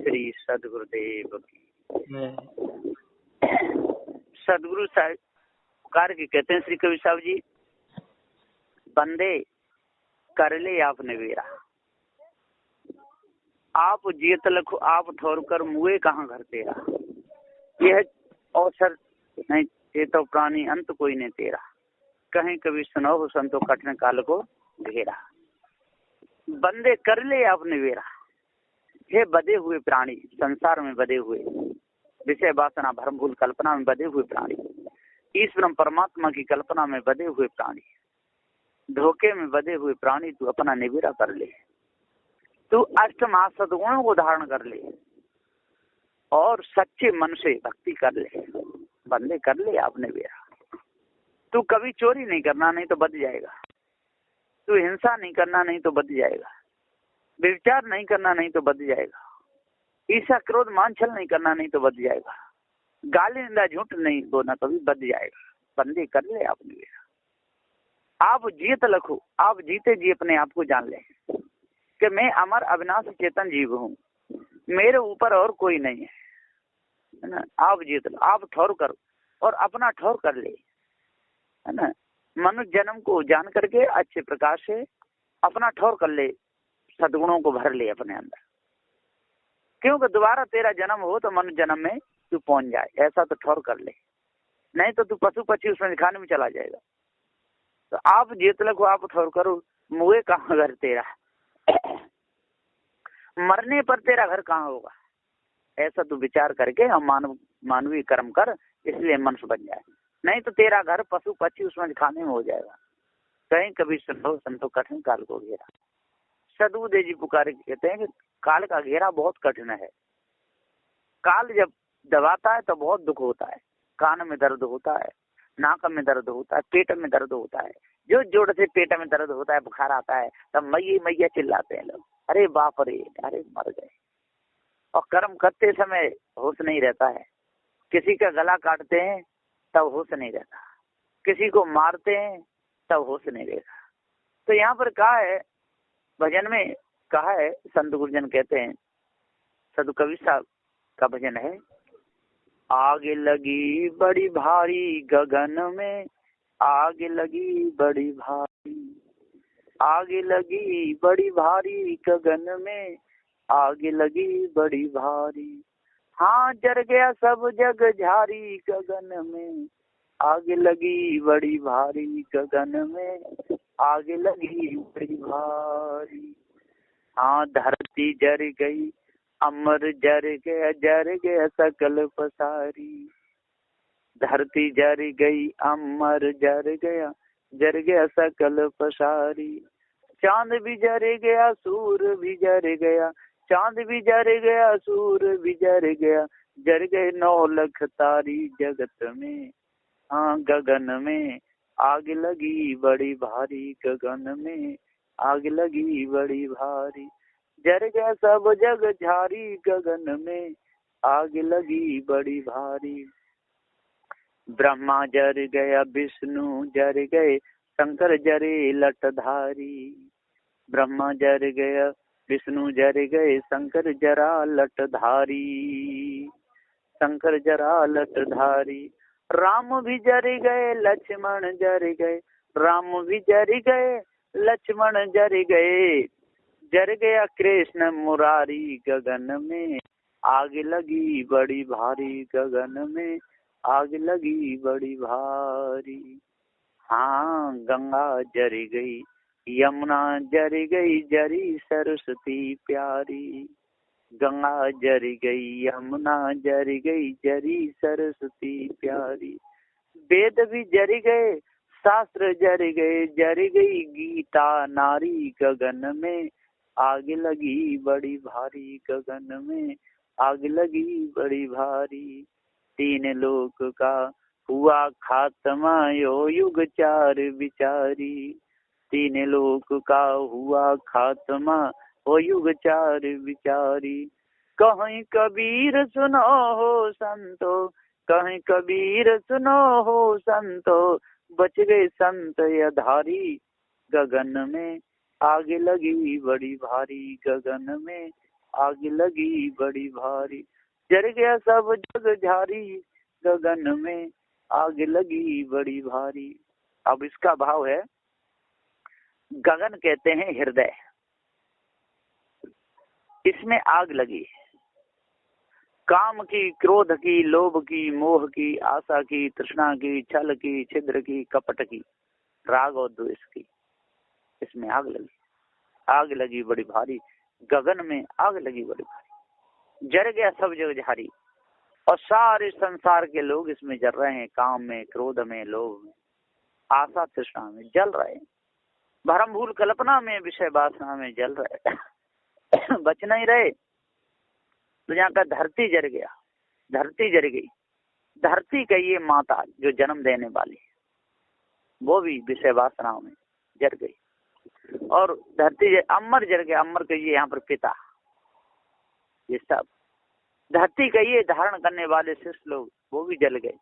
श्री सदगुरुदेव की। सदगुरु साहब पुकार के कहते हैं श्री कवि साहब जी, बंदे कर ले आपने वेरा, आप जियत लखो आप ठोर कर मुए कहाँ घर तेरा। यह अवसर नहीं ये तो प्राणी अंत कोई नहीं तेरा, कहीं कभी सुनो हो संतो कठिन काल को घेरा। बंदे कर ले आपने वेरा, हे बदे हुए प्राणी, संसार में बदे हुए, विषय वासना भरम भूल कल्पना में बदे हुए प्राणी, ईश्वर परमात्मा की कल्पना में बदे हुए प्राणी, धोखे में बदे हुए प्राणी, तू अपना निवेरा कर ले। तू अष्टमा सद्गुणों को धारण कर ले और सच्चे मन से भक्ति कर ले। बंदे कर ले आपने वेरा, तू कभी चोरी नहीं करना, नहीं तो बच जाएगा। तू हिंसा नहीं करना, नहीं तो बच जाएगा। व्यभिचार नहीं करना, नहीं तो बच जाएगा। ईर्ष्या क्रोध मान छल नहीं करना, नहीं तो बच जाएगा। गाली निंदा झूठ नहीं बोलना, कभी बच जाएगा। बंदे कर ले आपने वेरा, आप जियत लखो, आप जीते जी अपने आप को जान ले कि मैं अमर अविनाशी चेतन जीव हूँ, मेरे ऊपर और कोई नहीं है ना। आप जीत लो, आप ठौर करो और अपना ठौर कर ले, है ना। मनुष्य जन्म को जान करके अच्छे प्रकार से अपना ठौर कर ले, सद्गुणों को भर ले अपने अंदर, क्योंकि दोबारा तेरा जन्म हो तो मनुष्य जन्म में तू पहुंच जाए, ऐसा तो ठौर कर ले, नहीं तो तू पशु पक्षी उसमें दिखाने में चला जाएगा। तो आप जीत लखो आप ठौर करो, मुए कहाँ घर तेरा, मरने पर तेरा घर कहाँ होगा, ऐसा तू विचार करके हम मानवीय कर्म कर, इसलिए मनुष्य बन जाए, नहीं तो तेरा घर पशु पक्षी उसमें खाने में हो जाएगा। कहीं कभी संभव संतो कठिन काल को घेरा। सदगुरुदेव जी पुकारे कहते हैं कि काल का घेरा बहुत कठिन है। काल जब दबाता है तो बहुत दुख होता है, कान में दर्द होता है, नाक में दर्द होता है, पेट में दर्द होता है। जो जोड़ से पेट में दर्द होता है, बुखार आता है, तब मैया मैया चिल्लाते हैं लोग, अरे बाप रे, अरे मर गए। और कर्म करते समय होश नहीं रहता है। किसी का गला काटते हैं तब होश नहीं रहता, किसी को मारते हैं तब होश नहीं रहता। तो यहाँ पर कहा है, भजन में कहा है, संत गुरुजन कहते हैं, सदु कवि साहब का भजन है, आग लगी बड़ी भारी गगन में, आग लगी बड़ी भारी, आग लगी बड़ी भारी गगन में, आग लगी बड़ी भारी, हाँ जर गया सब जग झारी गगन में, आग लगी बड़ी भारी गगन में, आग लगी बड़ी भारी, हाँ धरती जर गई अमर जर गया सकल पसारी, धरती जर गई अमर जर गया सकल पसारी, चांद भी जर गया सूर भी जर गया, चांद भी जर गया सूर भी जर गए 9 लाख तारी जगत में, हाँ गगन में आग लगी बड़ी भारी, गगन में आग लगी बड़ी भारी, जर गया सब जग झारी गगन में, आग लगी बड़ी भारी, ब्रह्मा जर गया विष्णु जर गए, शंकर जरे लटधारी, ब्रह्मा जर गया विष्णु जर गए, शंकर जरा लटधारी, शंकर जरा लटधारी, राम भी जर गए लक्ष्मण जर गए, राम भी जर गए लक्ष्मण जर गया कृष्ण मुरारी, गगन में आग लगी बड़ी भारी, गगन में आग लगी बड़ी भारी, हाँ गंगा जर गई यमुना जर गई जरी सरस्वती प्यारी, गंगा जर गई यमुना जर गई जरी सरस्वती प्यारी, वेद भी जर गए शास्त्र जर गई गीता नारी, गगन में आग लगी बड़ी भारी, गगन में आग लगी बड़ी भारी, 3 लोक का हुआ खात्मा यो युग 4 विचारी, 3 लोक का हुआ खात्मा हो युग 4 विचारी, कहीं कबीर सुनो हो संतो, कहीं कबीर सुनो हो संतो, बच गए संत अधारी, गगन में आग लगी बड़ी भारी, गगन में आग लगी बड़ी भारी, जर गया सब जग झारी, गगन में आग लगी बड़ी भारी। अब इसका भाव है, गगन कहते हैं हृदय, इसमें आग लगी, काम की, क्रोध की, लोभ की, मोह की, आशा की, तृष्णा की, छल की, छिद्र की, कपट की, राग और द्वेष की, इसमें आग लगी। आग लगी बड़ी भारी, गगन में आग लगी बड़ी भारी, जर गया सब जग झारी, और सारे संसार के लोग इसमें जल रहे हैं, काम में, क्रोध में, लोभ में, आशा तृष्णा में जल रहे हैं, भरम भूल कल्पना में, विषय वासना में जल रहे बच नहीं रहे। तो यहाँ का धरती जर गया, धरती जर गई, धरती कहिए माता जो जन्म देने वाली, वो भी विषय वासनाओं में जर गई, और धरती अमर जर गया, अमर कहिए यहाँ पर पिता, ये सब धरती कहिए धारण करने वाले शिष्य लोग, वो भी जल गए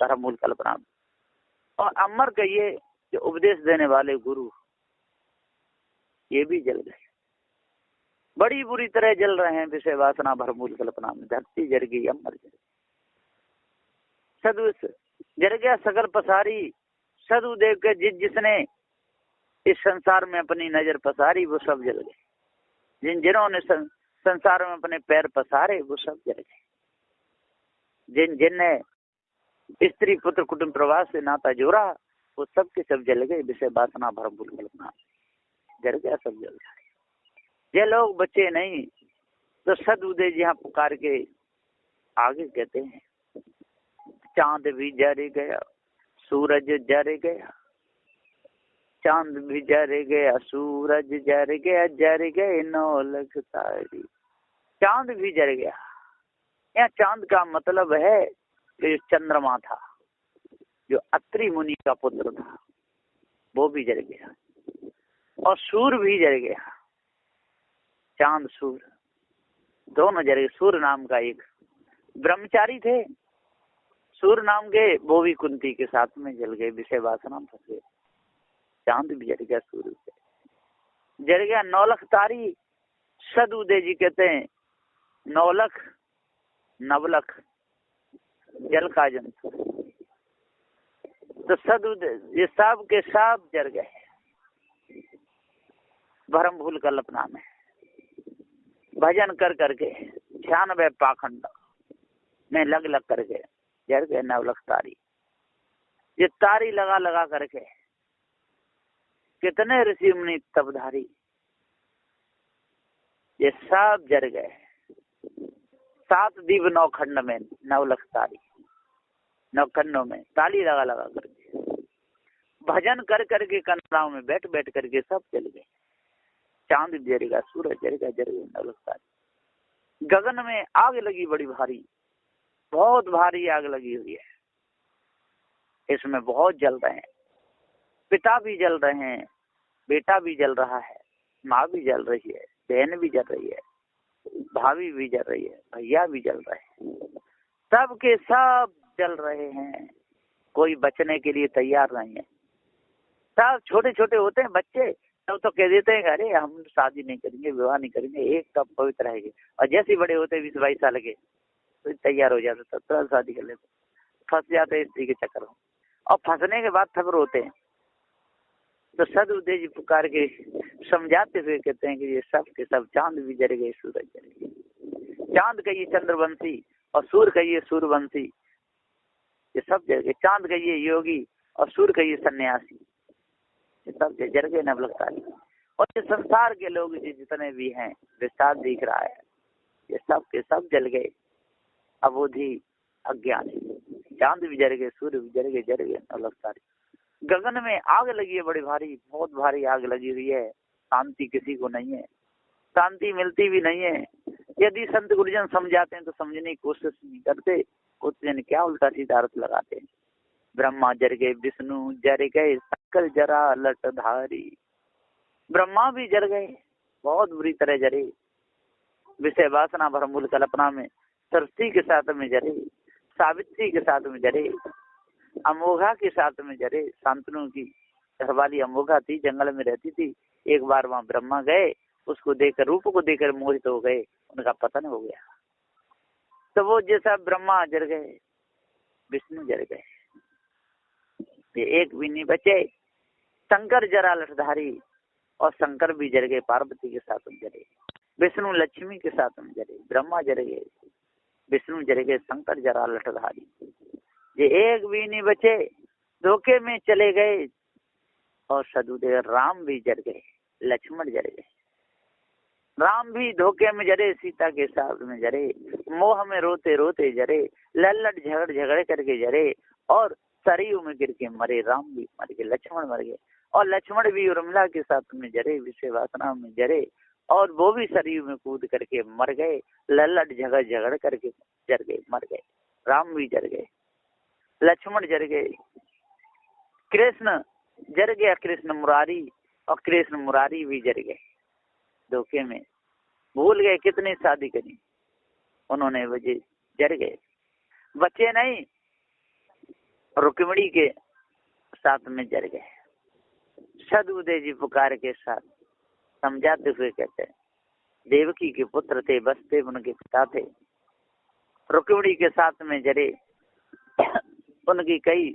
धर्म मूल कल्पना में, और अमर कहिए जो उपदेश देने वाले गुरु, ये भी जल गए, बड़ी बुरी तरह जल रहे हैं विषय वासना भरमूल कल्पना में। धरती जर गई, अमर जर गई, सदु जर गया सकल पसारी, सदु देव के जिसने इस संसार में अपनी नजर पसारी, वो सब जल गए। जिन्होंने संसार में अपने पैर पसारे, वो सब जल गए। जिनने स्त्री पुत्र कुटुंब प्रवास से नाता जोड़ा, वो सब के सब जल गए विषय वासना भरमूल कल्पना, जल गया सब जल गया। ये लोग बचे नहीं, तो सदउदय जी यहाँ पुकार के आगे कहते हैं, चांद भी जर गया, सूरज जर गया, चांद भी जर गया, सूरज जर गया, जर गए 9 लाख तारे। चांद भी जर गया, यहाँ चांद का मतलब है कि चंद्रमा था, जो अत्रि मुनि का पुत्र था, वो भी जर गया, और सूर्य भी जर गया, चांद सूर्य दोनों जर गए। सूर्य नाम का एक ब्रह्मचारी थे, सूर्य नाम के, वो भी कुंती के साथ में जल गए, विषय वासना में फंस गए। चांद भी जल गया, सूर्य जल गया। 9 लाख तारी, सदउदय जी कहते हैं 9 लाख नवलख जल का जंतु, तो सदउदय ये सब के सब जल गए भरम भूल कल्पना में, भजन कर करके 96 पाखंड में लग लग करके जल गए 9 लाख तारी। ये तारी लगा लगा करके कितने ऋषि मुनि तपधारी, ये सब जर गए। 7 दीप 9 खंड में 9 लाख तारी, 9 खंडों में ताली लगा लगा करके भजन कर करके कनालों में बैठ बैठ करके सब जल गए। चांद जरेगा, सूरज जरेगा, जर गए 9 लाख तारी। गगन में आग लगी बड़ी भारी, बहुत भारी आग लगी हुई है, इसमें बहुत जल रहे हैं, पिता भी जल रहे हैं, बेटा भी जल रहा है, माँ भी जल रही है, बहन भी जल रही है, भाभी भी जल रही है, भैया भी जल रहे हैं, सब के सब जल रहे हैं, कोई बचने के लिए तैयार नहीं है। सब छोटे छोटे होते हैं बच्चे, तब तो कह देते हैं अरे हम शादी नहीं करेंगे, विवाह नहीं करेंगे, एक कब पवित्र रहेंगे, और जैसे ही बड़े होते 20-22 साल के तो तैयार हो जाते, तब तुरंत शादी कर लेते, फंस जाते स्त्री के चक्कर में, और फंसने के बाद थक रोते हैं। तो सदउदय जी पुकार के समझाते हुए कहते हैं कि ये सब के सब, चांद भी जल गए, सूरज जल गए। चांद कहिए चंद्रवंशी और सूर्य कहिए सूर्यवंशी, ये सब जल गए। चांद कहिए योगी और सूर्य कहिए सन्यासी, ये सब जल गए 9 लाख तारी। और ये संसार के लोग जितने भी हैं, विस्तार दिख रहा है, ये सब के सब जल गए अबोधी अज्ञानी। चांद भी जल गए, सूर्य भी जल गए 9 लाख तारी। गगन में आग लगी है बड़ी भारी, बहुत भारी आग लगी हुई है, शांति किसी को नहीं है, शांति मिलती भी नहीं है। यदि संत गुरुजन समझाते हैं तो समझने की कोशिश नहीं करते, कुछ जन क्या उल्टा सीधा अर्थ लगाते हैं। ब्रह्मा जर गए, विष्णु जर गए, सकल जरा लटधारी। ब्रह्मा भी जल गए, बहुत बुरी तरह जरे, विषय वासना भरमूल कल्पना में, सरस्वती के साथ में जरे, सावित्री के साथ में जरे, अमोघा के साथ में जरे। शांतनु की घरवाली अमोघा थी, जंगल में रहती थी। एक बार वहां ब्रह्मा गए उसको देखकर, रूप को देखकर मोहित हो गए, उनका पतन हो गया। तो वो जैसा ब्रह्मा जर गए, विष्णु जर गए, ये एक भी नहीं बचे। शंकर जरा लठधारी, और शंकर भी जर गए, पार्वती के साथ में जरे, विष्णु लक्ष्मी के साथ में जरे, ब्रह्मा जर गए, विष्णु जर गए, शंकर जरा लठधारी, ये एक भी नहीं बचे, धोखे में चले गए। और सदुदेव राम भी जर गए, लक्ष्मण जर गए, राम भी धोखे में जरे, सीता के साथ में जरे, मोह में रोते रोते जरे, लल्लट झगड़ झगड़े करके जरे, और सरयू में गिर के मरे। राम भी मर गए, लक्ष्मण मर गए, और लक्ष्मण भी उर्मिला के साथ में जरे, विषय वासना में जरे, और वो भी सरयू में कूद करके मर गए, लल्लट झगड़ झगड़ करके जर गए, मर गए। राम भी जर गए, लक्ष्मण जर गए, कृष्ण जर गया, कृष्ण मुरारी, और कृष्ण मुरारी भी जर गए, धोखे में भूल गए कितनी शादी करी उन्होंने, वजह जर गए, बच्चे नहीं, रुक्मिणी के साथ में जर गए। सदुदय जी पुकार के साथ समझाते हुए कहते हैं, देवकी के पुत्र थे, बसते उनके पिता थे, रुक्मिणी के साथ में जरे, उनकी कई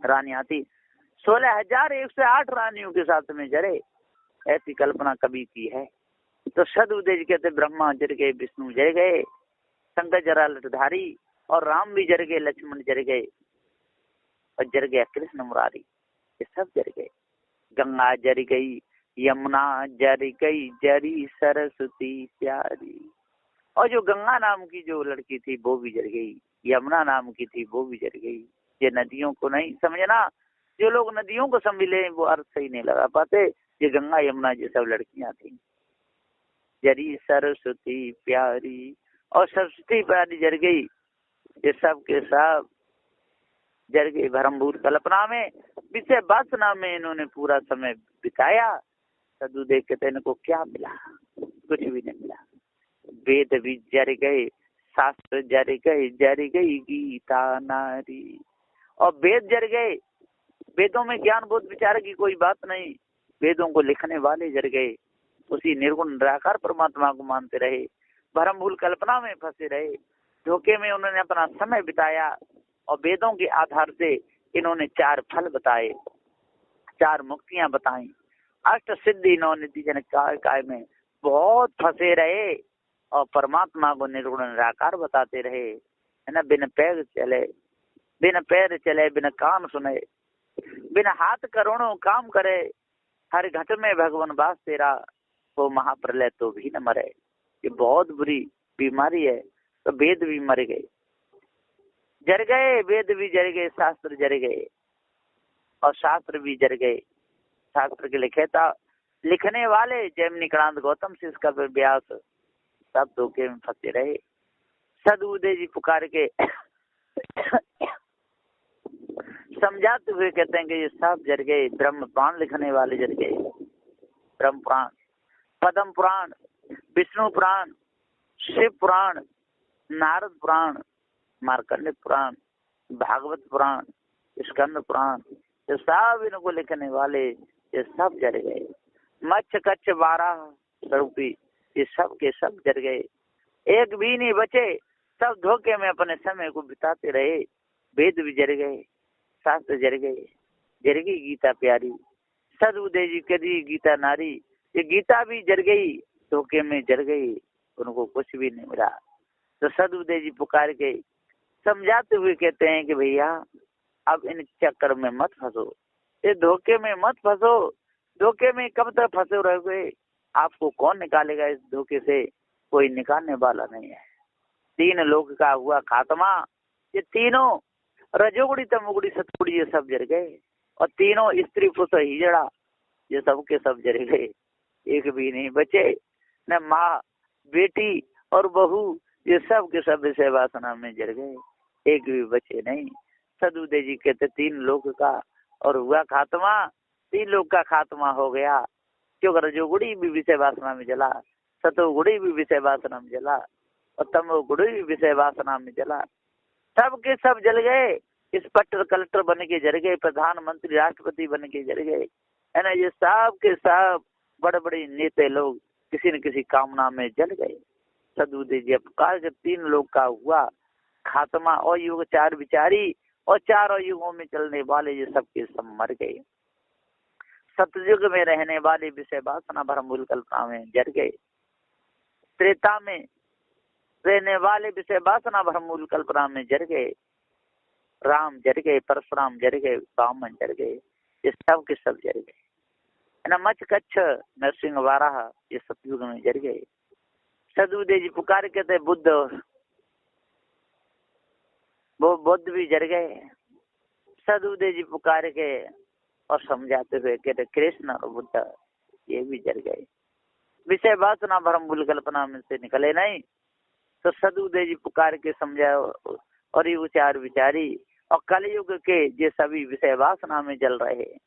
रानियां थी, 16,108 रानियों के साथ में जरे, ऐसी कल्पना कभी की है। तो सदुदय जी कहते, ब्रह्मा जर गए, विष्णु जर गए, शंकर जरा लठधारी, और राम भी जर गए, लक्ष्मण जर गए, और जर गया कृष्ण मुरारी, ये सब जर गए। गंगा जर गई, यमुना जर गई, जरी सरस्वती प्यारी, और जो गंगा नाम की जो लड़की थी वो भी जर गई, यमुना नाम की थी वो भी जर गई। ये नदियों को नहीं समझना, जो लोग नदियों को समझ ले वो अर्थ सही नहीं लगा पाते। ये गंगा यमुना ये सब लड़कियां थी, जरी सरस्वती प्यारी, और सरस्वती प्यारी जर गई, ये सब के सब जर गई भरमभूत कल्पना में, विषय वासना में इन्होंने पूरा समय बिताया। सदुदेव कहते इनको क्या मिला, कुछ भी नहीं मिला। वेद भी जर गए, शास्त्र जर गए, जर गई गीता नारी, और वेद जर गए, वेदों में ज्ञान बोध विचार की कोई बात नहीं, वेदों को लिखने वाले जर गए, उसी निर्गुण निराकार परमात्मा को मानते रहे, भरमभूल कल्पना में फंसे रहे, धोखे में उन्होंने अपना समय बिताया। और वेदों के आधार से इन्होंने 4 फल बताए, 4 मुक्तियां बताई, अष्ट सिद्धि 9 निधि जन काय में बहुत फंसे रहे, और परमात्मा को निर्गुण निराकार बताते रहे, है ना। बिन पैर चले, बिन पैर चले, बिन कान सुने, बिन हाथ करोड़ों काम करे, हर घट में भगवान वास तेरा, वो महाप्रलय तो भी न मरे। ये बहुत बुरी बीमारी है। तो वेद भी मर गए, जर गए, वेद भी जर गए, शास्त्र जर गए, और शास्त्र भी जर गए। शास्त्र के लिखने वाले जैमिनिकांत गौतम से इसका व्यास सब धोखे में फंसे रहे। सदुदय जी पुकार के समझाते हुए कहते हैं कि ये सब जर गए। ब्रह्म पुराण लिखने वाले जर गए, ब्रह्म पुराण, पद्म पुराण, विष्णु पुराण, शिव पुराण, नारद पुराण, मार्कंड पुराण, भागवत पुराण, स्कंद पुराण, ये सब इनको लिखने वाले ये सब जर गए। मच्छ कच्छ 12 स्वरूपी ये सब के सब जर गए, एक भी नहीं बचे। सब धोखे में अपने समय को बिताते रहे। वेद भी जर गए, शास्त्र जर गए, जर गई गीता प्यारी। सदुदय जी कदी गीता नारी, ये गीता भी जर गई, धोखे में जर गई, उनको कुछ भी नहीं मिला। तो सदुदय जी पुकार के समझाते हुए कहते हैं कि भैया अब इन चक्कर में मत फंसो, ये धोखे में मत फंसो। धोखे में कब तक फंसे रहोगे? आपको कौन निकालेगा इस धोखे से? कोई निकालने वाला नहीं है। 3 लोक का हुआ खात्मा। ये तीनों रजोगुड़ी तमोगुड़ी सतगुड़ी ये सब जर गए, और तीनों स्त्री पुरुष हिजड़ा ये सब के सब जर गए, एक भी नहीं बचे। न माँ बेटी और बहू ये सब के सब विषय वासना में जर गए, एक भी बचे नहीं। सदुदय जी कहते 3 लोक का और हुआ खात्मा। 3 लोक का खात्मा हो गया, क्योंकि रजोगुड़ी भी विषय वासना में जला, सतोगुड़ी भी विषय वासना में जला, और तमोगुड़ी भी विषय वासना में जला। सब के सब जल गए। इंस्पेक्टर कलेक्टर बन के जर गए, प्रधानमंत्री राष्ट्रपति बन के जर गए, है ना। ये सब के सब बड़े बड़े नेता लोग किसी न किसी कामना में जल गए। सदबुद्धि जी पुकार के 3 लोग का हुआ खात्मा, और युग 4 विचारी और 4 युगों में चलने वाले ये सबके सब मर गए। सतयुग में रहने वाले विषय वासना भरम मूल कल्पना में जर गए। त्रेता में रहने वाले विषय वासना भरम मूल कल्पना में जर गए। राम जर गए, परशुराम जर गए, वामन जर गए, ये सब के सब जर गए। है ना। मच कच्छ नरसिंह वाराह ये सतयुग में जर गए। सदबुद्धि जी पुकार कहते बुद्ध, वो बुद्ध भी जर गए। सदबुद्धि जी पुकार के और समझाते हुए कहते कृष्ण और बुद्ध ये भी जर गए। विषय वासना भरम मूल कल्पना में से निकले नहीं। तो सदबुद्धि जी पुकार के समझाओ और ये उचार विचारी और कलयुग के ये सभी विषय वासना में जल रहे हैं।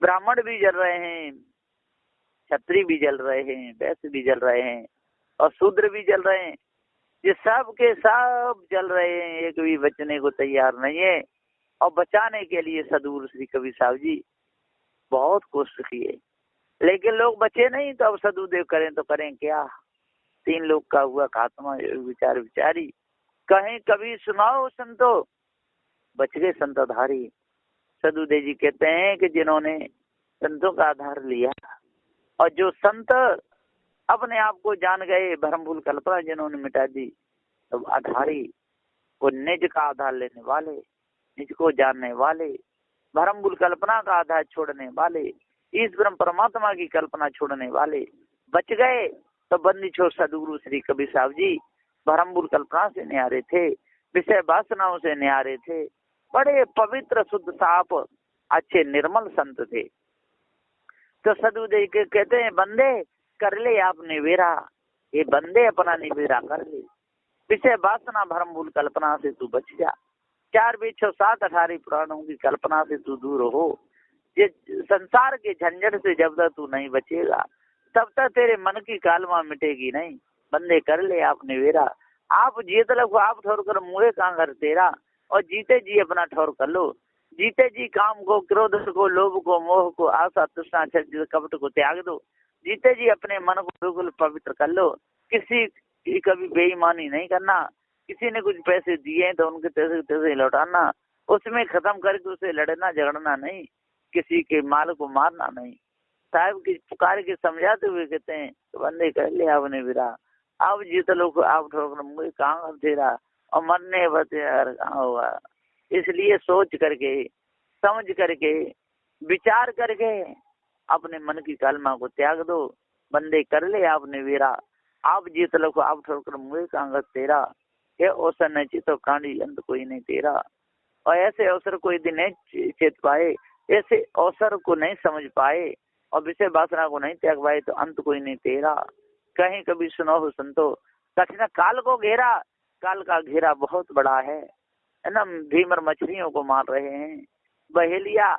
ब्राह्मण भी जल रहे हैं, क्षत्रिय भी जल रहे हैं, वैश्य भी जल रहे हैं और शूद्र भी जल रहे हैं। ये सब के सब जल रहे हैं, एक भी बचने को तैयार नहीं है। और बचाने के लिए सदगुरु श्री कबीर साहब जी बहुत कोशिश किए, लेकिन लोग बचे नहीं। तो अब सदुदेव करें तो करें क्या। 3 लोग का हुआ खात्मा, विचार विचारी। कहीं कभी सुनाओ संतो, बच गए संतधारी। सदुदेव जी कहते हैं कि जिन्होंने संतों का आधार लिया और जो संत अपने आप को जान गए, भरम भूल कल्पना जिन्होंने मिटा दी, तो आधारी वो निज का आधार लेने वाले, निज को जानने वाले, भरम भूल कल्पना का आधार छोड़ने वाले, ईश्वर परमात्मा की कल्पना छोड़ने वाले बच गए। तो बंदी छोड़ सदगुरु श्री कबीर साहब जी भरम भूल कल्पना से न्यारे थे, विषय वासनाओं से न्यारे थे, बड़े पवित्र शुद्ध साफ अच्छे निर्मल संत थे। तो सदुदेव के कहते हैं बंदे कर ले आप निवेरा, ये बंदे अपना निवेरा कर ले, विषय वासना भरम भूल कल्पना से तू बच जा। 4 वेद 6 7 18 पुराणों की कल्पना से तू दूर हो। ये संसार के झंझट से जब तक तू नहीं बचेगा तब तक तेरे मन की कालमा मिटेगी नहीं। बंदे कर ले आप निवेरा, आप जीत लगो आप ठोर कर मुँहे कहाँ कर तेरा, और जीते जी अपना ठोर कर लो। जीते जी काम को, क्रोध को, लोभ को, मोह को, आशा तृष्णा कपट को त्याग दो। जीते जी अपने मन को बिल्कुल पवित्र कर लो। किसी की कभी बेईमानी नहीं करना, किसी ने कुछ पैसे दिए तो उनके पैसे लौटाना, उसमें खत्म करके उसे लड़ना झगड़ना नहीं, किसी के माल को मारना नहीं। साहब की पुकार के समझाते हुए कहते हैं तो बंदे कर ले आपने विरा, आप जीत लोग आप ठोकर मुझे कहाँ तेरा, और मरने बते यार कहाँ हुआ। इसलिए सोच करके समझ करके विचार करके अपने मन की कालमा को त्याग दो। बंदे कर ले आपने विरा, आप जीत लो आप ठोकर मुझे कहाँ तेरा, ये अवसर नहीं चितो कांडी अंत कोई नहीं तेरा। और ऐसे अवसर कोई दिन नहीं चेत पाए, ऐसे अवसर को नहीं समझ पाए और विषय वासना को नहीं त्याग पाए तो अंत कोई नहीं तेरा। कहीं कभी सुनो हो संतो, कठिन काल को घेरा, काल का घेरा बहुत बड़ा है ना। भीमर मछलियों को मार रहे हैं, बहेलिया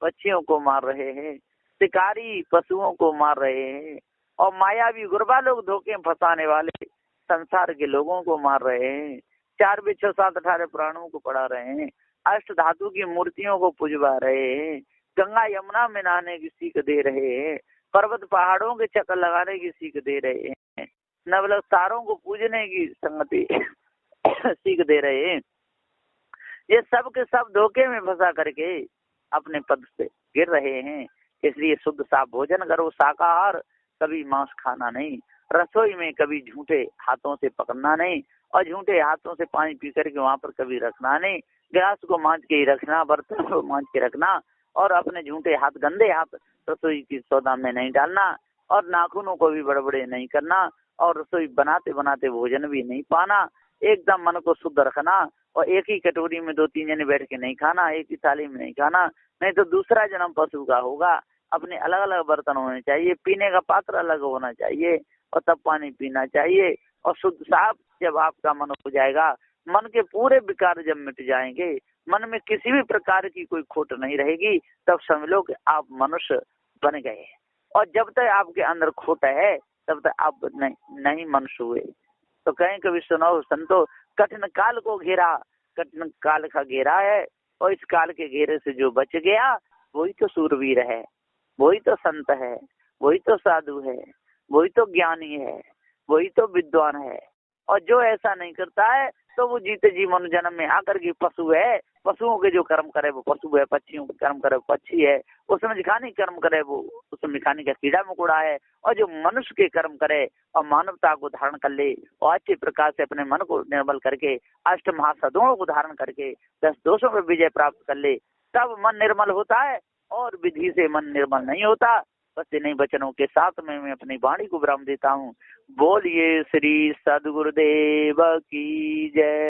पक्षियों को मार रहे हैं, शिकारी पशुओं को मार रहे हैं, और मायावी गुरबा लोग धोखे फंसाने वाले संसार के लोगों को मार रहे हैं। 4 वेद 6 7 18 पुराणों को पढ़ा रहे हैं, अष्ट धातु की मूर्तियों को पूजवा रहे हैं, गंगा यमुना में नहाने की सीख दे रहे हैं, पर्वत पहाड़ों के चक्कर लगाने की सीख दे रहे हैं, नवलख तारों को पूजने की संगति सीख दे रहे हैं। ये सब के सब धोखे में फंसा करके अपने पद से गिर रहे हैं। इसलिए शुद्ध साफ भोजन करो, शाकाहार, कभी मांस खाना नहीं, रसोई में कभी झूठे हाथों से पकड़ना नहीं, और झूठे हाथों से पानी पी करके वहां पर कभी रखना नहीं। गिलास को मांझ के ही रखना, बर्तन को मांझ के रखना, और अपने झूठे हाथ गंदे हाथ रसोई की सौदा में नहीं डालना, और नाखूनों को भी बड़बड़े नहीं करना, और रसोई बनाते बनाते भोजन भी नहीं पाना। एकदम मन को शुद्ध रखना, और एक ही कटोरी में 2-3 जने बैठ के नहीं खाना, एक ही थाली में नहीं खाना, नहीं तो दूसरा जन्म पशु का होगा। अपने अलग अलग बर्तन होने चाहिए, पीने का पात्र अलग होना चाहिए, और तब पानी पीना चाहिए। और शुद्ध साफ जब आपका मन हो जाएगा, मन के पूरे विकार जब मिट जाएंगे, मन में किसी भी प्रकार की कोई खोट नहीं रहेगी, तब समझ लो कि आप मनुष्य बन गए। और जब तक आपके अंदर खोट है तब तक आप नहीं मनुष्य हुए। तो कहीं कभी सुनो संतो, कठिन काल को घेरा, कठिन काल का घेरा है, और इस काल के घेरे से जो बच गया वही तो सूरवीर है, वही तो संत है, वही तो साधु है, वही तो ज्ञानी है, वही तो विद्वान है। और जो ऐसा नहीं करता है तो वो जीते जी मनुष्य जन्म में आकर के पशु है। पशुओं के जो कर्म करे वो पशु है, पक्षियों के कर्म करे वो पक्षी है, उसमें दिखाने कर्म करे वो उसमें दिखाने का कीड़ा मकोड़ा है। और जो मनुष्य के कर्म करे और मानवता को धारण कर ले और अच्छे प्रकार से अपने मन को निर्मल करके अष्ट महासदों को धारण करके 10 दोषों में विजय प्राप्त कर ले, तब मन निर्मल होता है। और विधि से मन निर्मल नहीं होता। बस इन्हीं वचनों के साथ में मैं अपनी वाणी को विराम देता हूँ। बोलिए श्री सद्गुरुदेव की जय।